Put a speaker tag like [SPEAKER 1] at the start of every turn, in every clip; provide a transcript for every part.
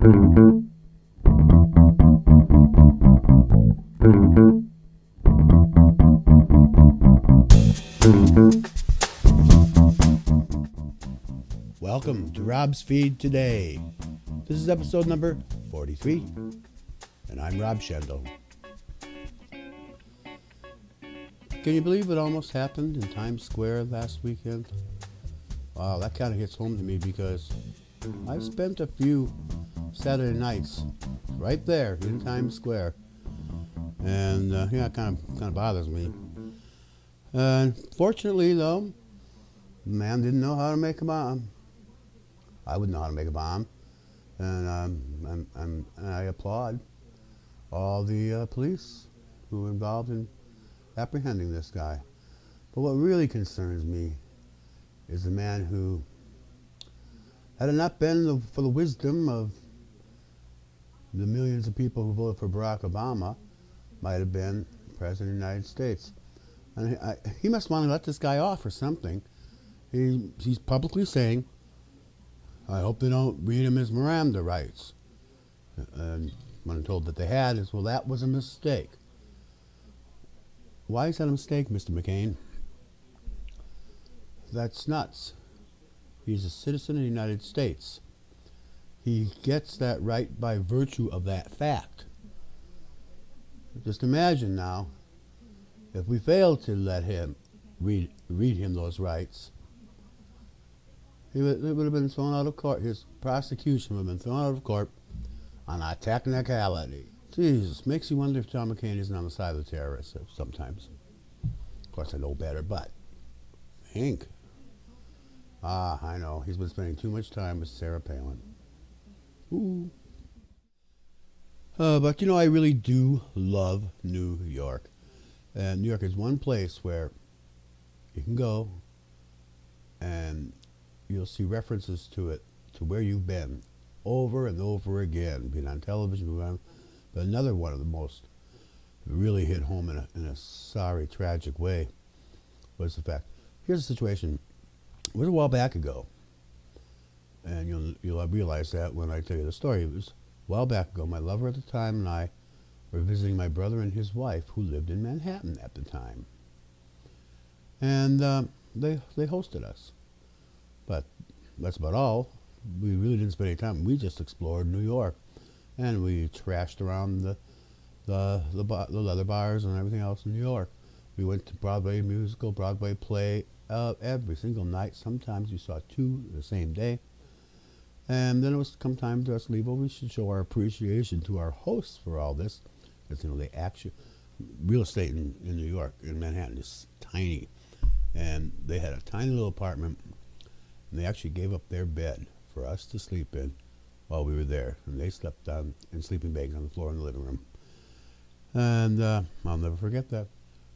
[SPEAKER 1] Welcome to Rob's Feed Today. This is episode number 43, and I'm Rob Shendel. Can you believe it almost happened in Times Square last weekend? Wow, that kind of hits home to me because I've spent a few Saturday nights right there in Times Square, and it kind of bothers me. Fortunately, though, the man didn't know how to make a bomb. I wouldn't know how to make a bomb, and I applaud all the police who were involved in apprehending this guy. But what really concerns me is the man who, had it not been for the wisdom of the millions of people who voted for Barack Obama, might have been President of the United States. And he must want to let this guy off or something. He's publicly saying, I hope they don't read him his Miranda rights. And when I'm told that they had, is, well, that was a mistake. Why is that a mistake, Mr. McCain? That's nuts. He's a citizen of the United States. He gets that right by virtue of that fact. Just imagine now, if we failed to let him read him those rights, he would have been thrown out of court. His prosecution would have been thrown out of court on a technicality. Jesus, makes you wonder if John McCain isn't on the side of the terrorists sometimes. Of course, I know better, but Hank. I know. He's been spending too much time with Sarah Palin. Ooh. But, I really do love New York. And New York is one place where you can go and you'll see references to it, to where you've been, over and over again, being on television. But another one of the most really hit home in a sorry, tragic way was the fact. Here's the situation. It was a while back ago, and you'll realize that when I tell you the story. It was a while back ago. My lover at the time and I were visiting my brother and his wife, who lived in Manhattan at the time. And they hosted us. But that's about all. We really didn't spend any time. We just explored New York, and we trashed around the leather bars and everything else in New York. We went to Broadway musical, Broadway play every single night. Sometimes we saw two the same day. And then it was come time to us to leave. Well, we should show our appreciation to our hosts for all this, because they actually, real estate in New York, in Manhattan, is tiny, and they had a tiny little apartment. And they actually gave up their bed for us to sleep in while we were there. And they slept in sleeping bags on the floor in the living room. And I'll never forget that.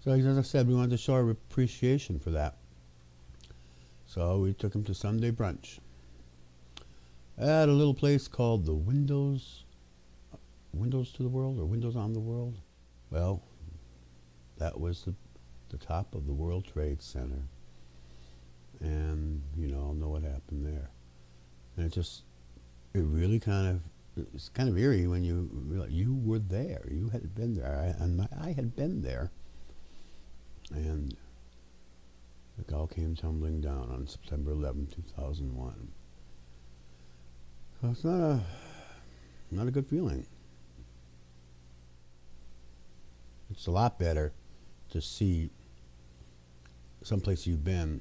[SPEAKER 1] So as I said, we wanted to show our appreciation for that. So we took them to Sunday brunch at a little place called the Windows to the World, or Windows on the World. Well, that was the top of the World Trade Center. And I'll know what happened there. And it's really it's kind of eerie when you realize you were there. You had been there, I had been there. And it all came tumbling down on September 11, 2001. So it's not a good feeling. It's a lot better to see someplace you've been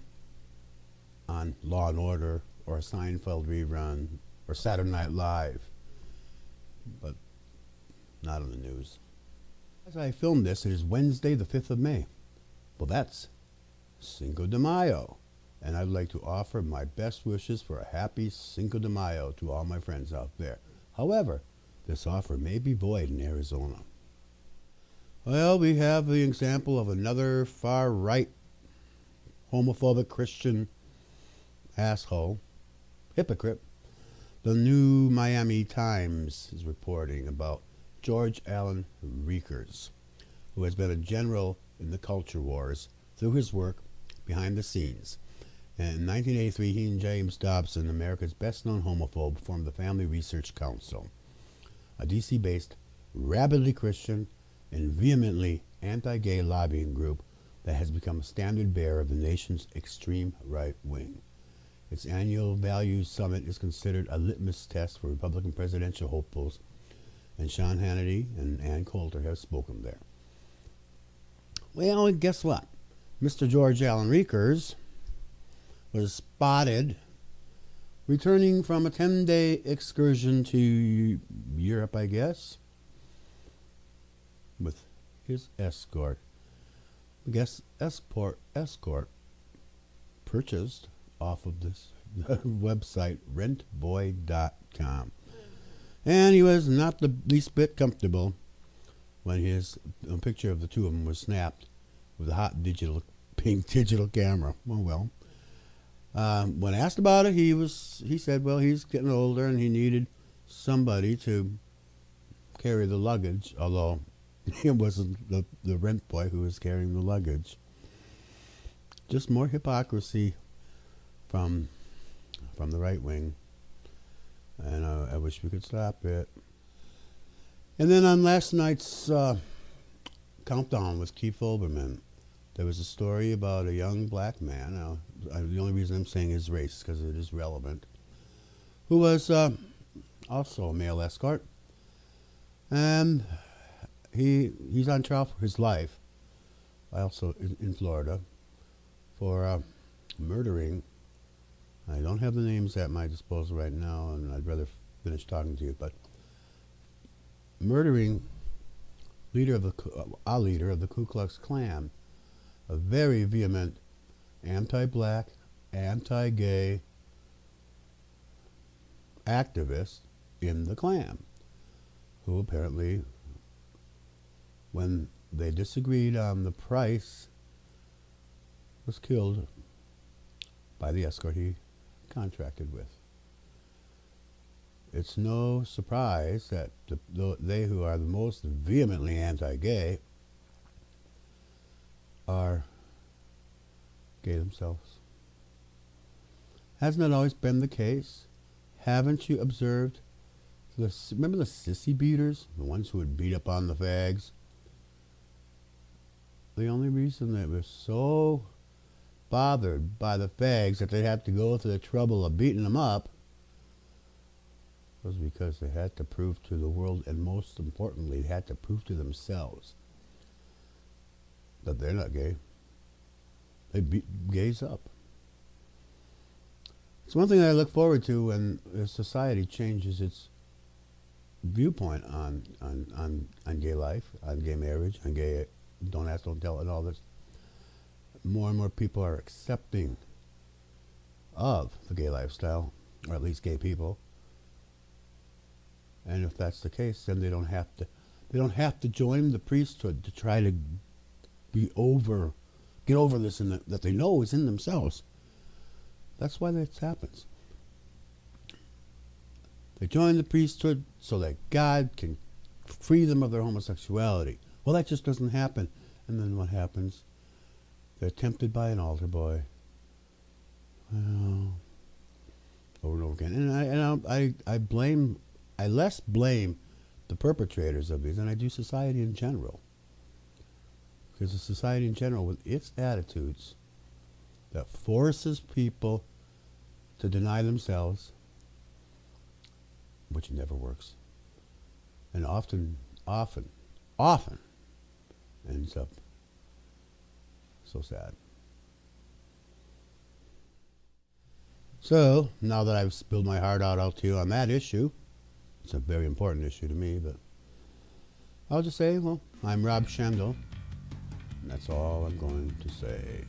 [SPEAKER 1] on Law and Order, or a Seinfeld rerun, or Saturday Night Live, but not on the news. As I filmed this, it is Wednesday, the 5th of May. Well, that's Cinco de Mayo, and I'd like to offer my best wishes for a happy Cinco de Mayo to all my friends out there. However, this offer may be void in Arizona. Well, we have the example of another far-right, homophobic Christian asshole, hypocrite. The new Miami Times is reporting about George Allen Riekers, who has been a general in the culture wars through his work behind the scenes. And in 1983, he and James Dobson, America's best-known homophobe, formed the Family Research Council, a DC-based, rabidly Christian, and vehemently anti-gay lobbying group that has become a standard bearer of the nation's extreme right wing. Its annual Values Summit is considered a litmus test for Republican presidential hopefuls, and Sean Hannity and Ann Coulter have spoken there. Well, guess what? Mr. George Allen Riekers was spotted returning from a 10-day excursion to Europe, I guess, with his escort. I guess escort purchased off of this website, rentboy.com. And he was not the least bit comfortable when a picture of the two of them was snapped with a hot pink digital camera. Oh well. When asked about it, he said, well, he's getting older and he needed somebody to carry the luggage, although it wasn't the rent boy who was carrying the luggage. Just more hypocrisy from the right wing, and I wish we could stop it. And then on last night's Countdown with Keith Olbermann, there was a story about a young black man. The only reason I'm saying his race is because it is relevant, who was also a male escort, and he's on trial for his life, also in Florida, for murdering. I don't have the names at my disposal right now, and I'd rather finish talking to you, but murdering a leader of the Ku Klux Klan, a very vehement anti-black, anti-gay activist in the Klan, who apparently, when they disagreed on the price, was killed by the escort he contracted with. It's no surprise that they who are the most vehemently anti-gay are gay themselves. Hasn't it always been the case? Haven't you observed? Remember the sissy beaters? The ones who would beat up on the fags? The only reason they were so bothered by the fags that they had to go to the trouble of beating them up was because they had to prove to the world, and most importantly, they had to prove to themselves that they're not gay. They beat gays up. It's one thing that I look forward to when society changes its viewpoint on gay life, on gay marriage, on gay don't ask, don't tell, and all this. More and more people are accepting of the gay lifestyle, or at least gay people. And if that's the case, then they don't have to join the priesthood to try to get over this that they know is in themselves. That's why that happens. They join the priesthood so that God can free them of their homosexuality. Well, that just doesn't happen. And then what happens? They're tempted by an altar boy. Well, over and over again. And I less blame the perpetrators of these than I do society in general. Because the society in general, with its attitudes that forces people to deny themselves, which never works, and often ends up so sad. So, now that I've spilled my heart out to you on that issue, it's a very important issue to me, but I'll just say, well, I'm Rob Schendel, and that's all I'm going to say.